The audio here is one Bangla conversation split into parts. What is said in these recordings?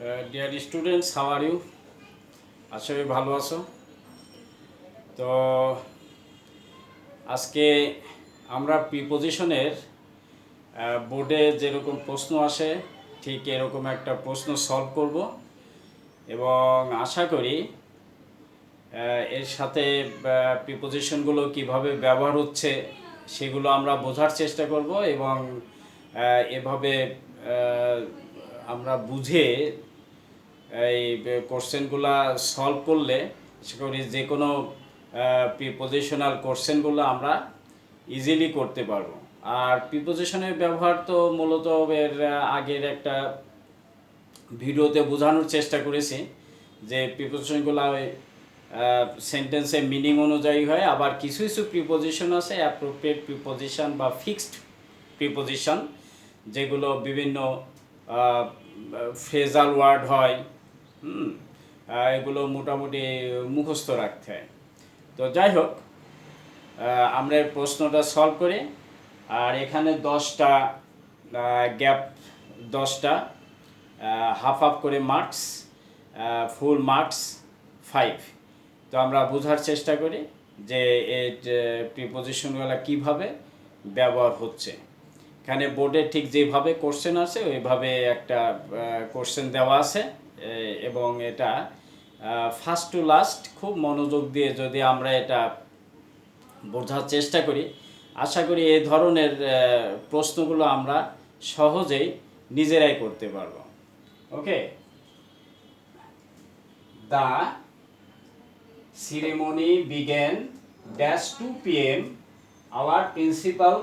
Deer students, how are you? আশা করি ভালো আছো। তো আজকে আমরা প্রিপোজিশনের বোর্ডে যেরকম প্রশ্ন আসে ঠিক এরকম একটা প্রশ্ন সলভ করব এবং আশা করি এর সাথে প্রিপোজিশনগুলো কিভাবে ব্যবহার হচ্ছে সেগুলো আমরা বোঝার চেষ্টা করব এবং এভাবে আমরা বুঝে এই কোশ্চেনগুলো সলভ করলে আশা করি যে কোনো প্রিপোজিশনাল কোশ্চেনগুলো আমরা ইজিলি করতে পারবো। আর প্রিপোজিশনের ব্যবহার তো মূলত এর আগের একটা ভিডিওতে বোঝানোর চেষ্টা করেছি যে প্রিপোজিশনগুলো সেন্টেন্সের মিনিং অনুযায়ী হয়, আবার কিছু কিছু প্রিপোজিশন আছে অ্যাপ্রোপ্রিয়েট প্রিপোজিশন বা ফিক্সড প্রিপোজিশন, যেগুলো বিভিন্ন ফ্রেজাল ওয়ার্ড হয়। এগুলো মোটামুটি মুখস্থ রাখতে হয়। তো যাই হোক, আমরা এই প্রশ্নটা সলভ করি। আর এখানে 10টা গ্যাপ, 10টা হাফ হাফ করে মার্কস, ফুল মার্কস 5। তো আমরা বোঝার চেষ্টা করি যে এই প্রিপোজিশনগুলো কীভাবে ব্যবহার হচ্ছে। এখানে বোর্ডে ঠিক যেভাবে কোশ্চেন আছে ওইভাবে একটা কোশ্চেন দেওয়া আছে এবং এটা ফার্স্ট টু লাস্ট খুব মনোযোগ দিয়ে যদি আমরা এটা বোঝার চেষ্টা করি, আশা করি এই ধরনের প্রশ্নগুলো আমরা সহজেই নিজেরাই করতে পারবো। ওকে, the ceremony began dash 2 p.m. Our principal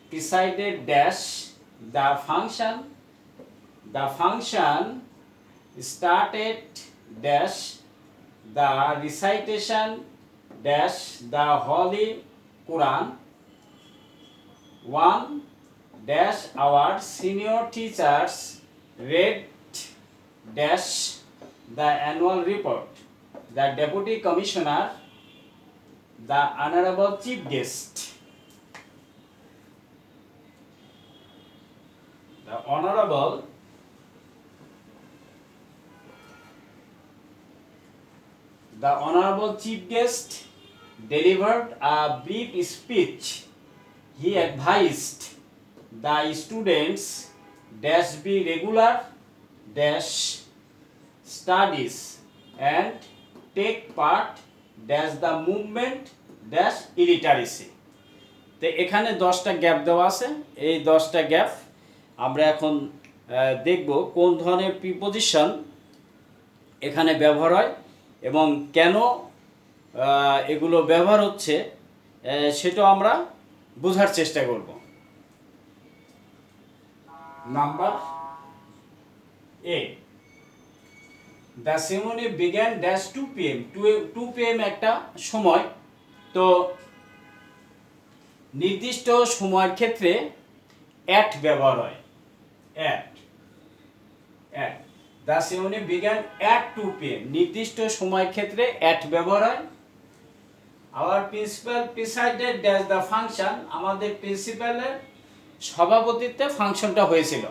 presided dash the function. The function started dash the recitation dash the Holy Quran. 1 dash our senior teachers read dash the annual report. The Deputy Commissioner, the Honorable Chief Guest. The Honorable Chief Guest delivered a brief speech. He advised the students dash be regular dash studies and take part dash the movement dash illiteracy. তো এখানে 10টা গ্যাপ দেওয়া আছে। এই 10টা গ্যাপ আমরা এখন দেখব কোন ধরনের প্রিপোজিশন এখানে ব্যবহার হয় এবং কেন এগুলো ব্যবহার হচ্ছে সেটা আমরা বোঝার চেষ্টা করব। Number 8, the ceremony began dash 2 p.m. 2 p.m. একটা সময়। তো নির্দিষ্ট সময়ের ক্ষেত্রে অ্যাট ব্যবহার হয়। At the ceremony began at 2 p.m. নির্দিষ্ট সময়ের ক্ষেত্রে অ্যাট ব্যবহার হয়। Our principal presided dash the function, আমাদের প্রিন্সিপালের সভাপতিত্বে ফাংশনটা হয়েছিল।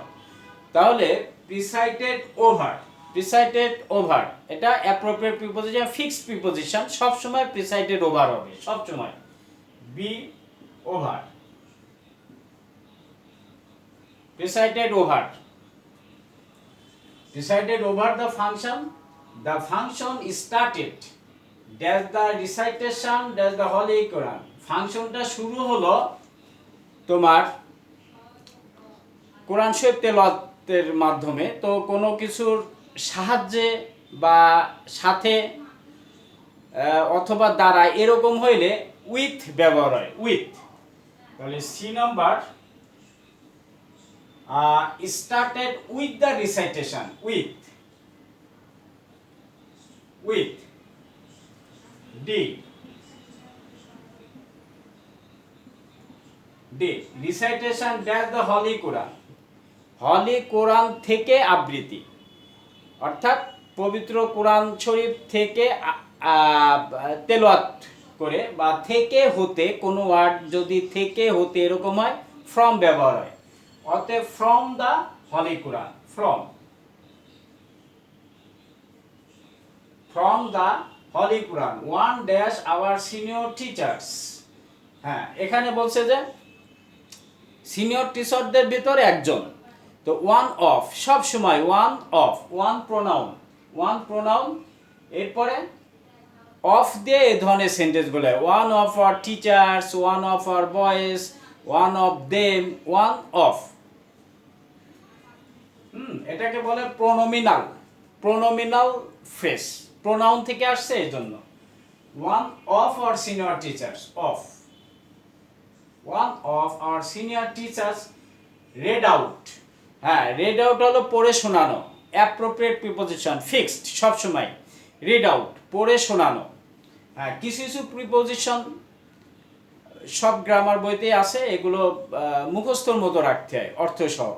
তাহলে প্রিসাইডেড ওভার এটা অ্যাপ্রোপ্রিয়েট প্রিপোজিশন, ফিক্সড প্রিপোজিশন, সব সময় প্রিসাইডেড ওভার হবে, সব সময় be over, presided over the function started dash the recitation dash the Holy Quran. ফাংশনটা শুরু হলো তোমার কোরআন শরীফ তেলাওয়াতের মাধ্যমে। তো কোনো কিছুর সাহায্যে বা সাথে অথবা দ্বারা এরকম হইলে উইথ ব্যবহার হয়, উইথ। তাহলে C number started with the recitation, with D recitation dash the Holy Quran, Holi Quran থেকে আবৃত্তি, অর্থাৎ পবিত্র কোরআন শরীফ থেকে তেলাওয়াত করে বা থেকে হতে, কোনো ওয়ার্ড যদি থেকে হতে এরকম হয় ফ্রম ব্যবহার হয়। অতএব from the holy Quran, from from the holy Quran one dash our senior teachers. হ্যাঁ, এখানে বলছে যে সিনিয়র টিচারদের ভিতরে একজন। তো ওয়ান অফ, সব সময় ওয়ান অফ, ওয়ান প্রোনাউন এরপরে অফ দিয়ে এই ধরনের সেন্টেন্স বলে, one of our teachers, one of our boys, one of them, one of. এটাকে বলে প্রোনোমিনাল ফ্রেজ, প্রোনাউন থেকে আসছে এই জন্য। One of our senior teachers, of, one of our senior teachers red out. হ্যাঁ, রেড আউট হলো পড়ে শোনানো, অ্যাপ্রোপ্রিয়েট প্রিপোজিশন, ফিক্সড সবসময়। রিড আউট পড়ে শোনানো। হ্যাঁ, কিছু কিছু প্রিপোজিশন সব গ্রামার বইতে আছে, এগুলো মুখস্থর মতো রাখতে হয় অর্থ সহ।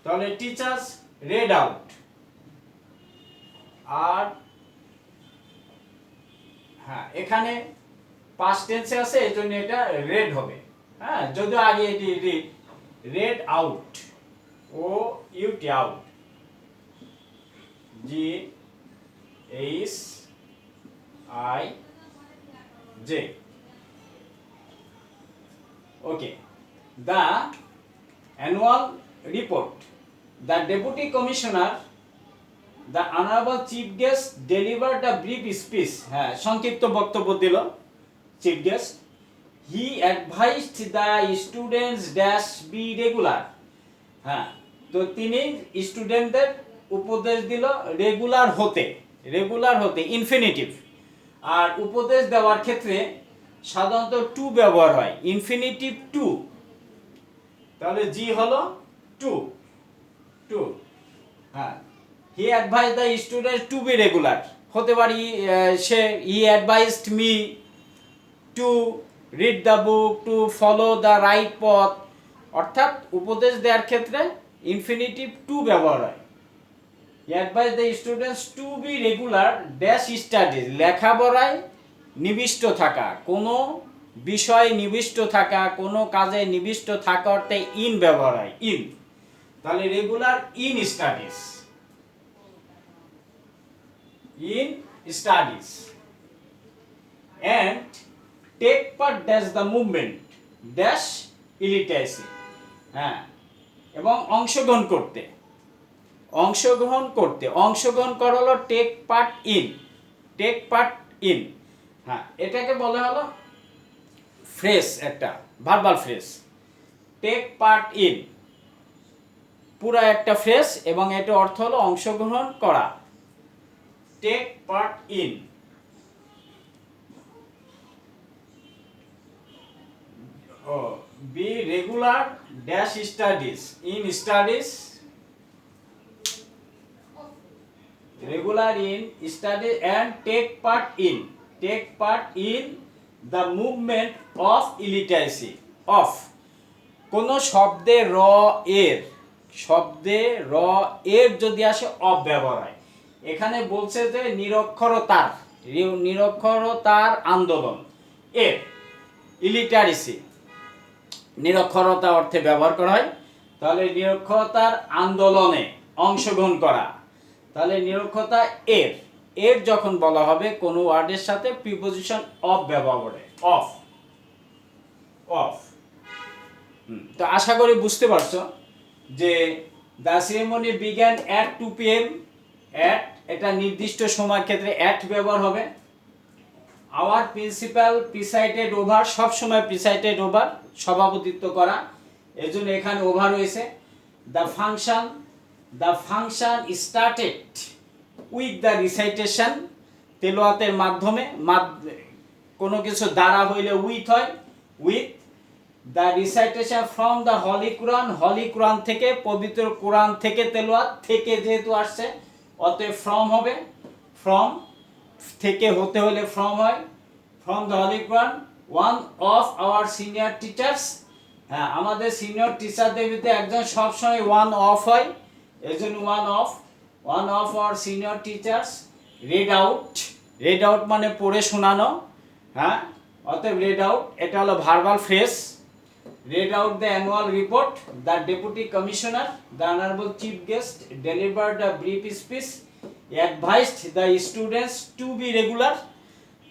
তাহলে টিচার্স রেড আউট। আর হ্যাঁ, এখানে পাস্ট টেন্সে আছে এই জন্য এটা রেড হবে। হ্যাঁ, যদিও আগে এটি রেড আউট, ও U T out, G H I J. Okay, the annual report, the deputy commissioner, the honourable chief guest delivered the brief speech. হ্যাঁ, সংক্ষিপ্ত বক্তব্য দিল chief guest. He advised the students dash be regular. হ্যাঁ, তো তিনি স্টুডেন্টদের উপদেশ দিল রেগুলার হতে, ইনফিনিটিভ। আর উপদেশ দেওয়ার ক্ষেত্রে সাধারণত টু ব্যবহার হয়, ইনফিনিটিভ টু। তাহলে জি হলো টু। হ্যাঁ, he advice the student to be regular হতে পারি he advised me to read the book, to follow the right পথ। অর্থাৎ উপদেশ দেওয়ার ক্ষেত্রে ইনফিনিটিভ টু ব্যবহার হয়। He advice the students to be regular dash studies, লেখাপড়ায় নিবিষ্ট থাকা, কোনো বিষয়ে নিবিষ্ট থাকা, কোনো কাজে নিবিষ্ট থাকা অর্থে ইন ব্যবহার হয়, ইন। তাহলে regular in studies, and take part dash the movement dash illiteracy। হ্যাঁ, এবং অংশগ্রহণ করা হলো টেক পার্ট ইন। হ্যাঁ, এটাকে বলা হলো ফ্রেজ, একটা verbal phrase. Take part in পুরা একটা ফ্রেজ এবং এটা অর্থ হলো অংশগ্রহণ করা। Take part in. Be regular dash studies, in studies, regular in studies and take part in the movement of illiteracy, of। কোন শব্দে এর যদি আসে অফ ব্যবহার হয়। এখানে বলছে যে নিরক্ষরতার আন্দোলন, এর ইলিটারেসি নিরক্ষরতা অর্থে ব্যবহার করা হয়। তাহলে নিরক্ষরতার আন্দোলনে অংশগ্রহণ করা। তাহলে নিরক্ষরতা এর যখন বলা হবে কোনো ওয়ার্ডের সাথে প্রিপোজিশন অফ ব্যবহার করে, অফ। তো আশা করি বুঝতে পারছো যে the ceremony began at 2 PM, এটা নির্দিষ্ট সময়ের ক্ষেত্রে অ্যাট ব্যবহার হবে। আওয়ার প্রিন্সিপাল প্রিসাইডেড ওভার, সব সময় প্রিসাইডেড ওভার, সভাপতিত্ব করা, এজন্য এখানে ওভার হয়েছে। The function started with the recitation, তেলাওয়াতের মাধ্যমে, কোনো কিছু দ্বারা হইলে উইথ হয়, with the recitation from the holy Quran থেকে, পবিত্র কোরআন থেকে, তেলাওয়াত থেকে যেহেতু আসছে অতএব ফ্রম হবে, ফ্রম থেকে হতে হলে ফ্রম হয়, from the holy Quran. One of our senior teachers, হ্যাঁ, আমাদের সিনিয়র টিচারদের ভিতরে একজন সবসময় ওয়ান অফ হয়, এই জন্য one of our senior teachers red out মানে পড়ে শোনানো। হ্যাঁ, অতএব রেড আউট এটা হলো verbal phrase. Red out the annual report, the deputy commissioner, the honourable chief guest delivered the brief speech. Advised the students to be regular,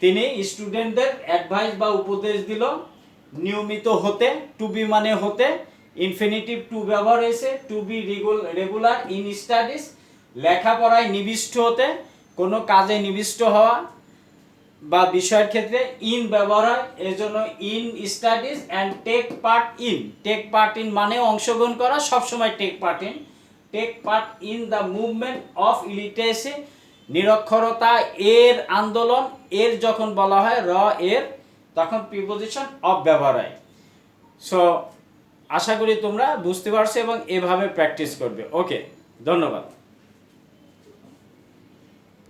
তিনি স্টুডেন্টদের অ্যাডভাইস বা উপদেশ দিল নিয়মিত হতে, টু বি মানে হতে, ইনফিনিটিভ টু ব্যবহার হয়েছে, to be regular in studies, লেখাপড়ায় নিবিষ্ট হতে, কোনো কাজে নিবিষ্ট হওয়া বা বিষয়ের ক্ষেত্রে ইন ব্যবহার হয়, এর জন্য in studies and take part in মানে অংশগ্রহণ করা, সবসময় take part in the movement of illiteracy, নিরক্ষরতা এর আন্দোলন, এর যখন বলা হয় এর তখন প্রিপোজিশন অফ ব্যবহার হয়। সো আশা করি তোমরা বুঝতে পারছো এবং এভাবে প্র্যাকটিস করবে। ওকে, ধন্যবাদ।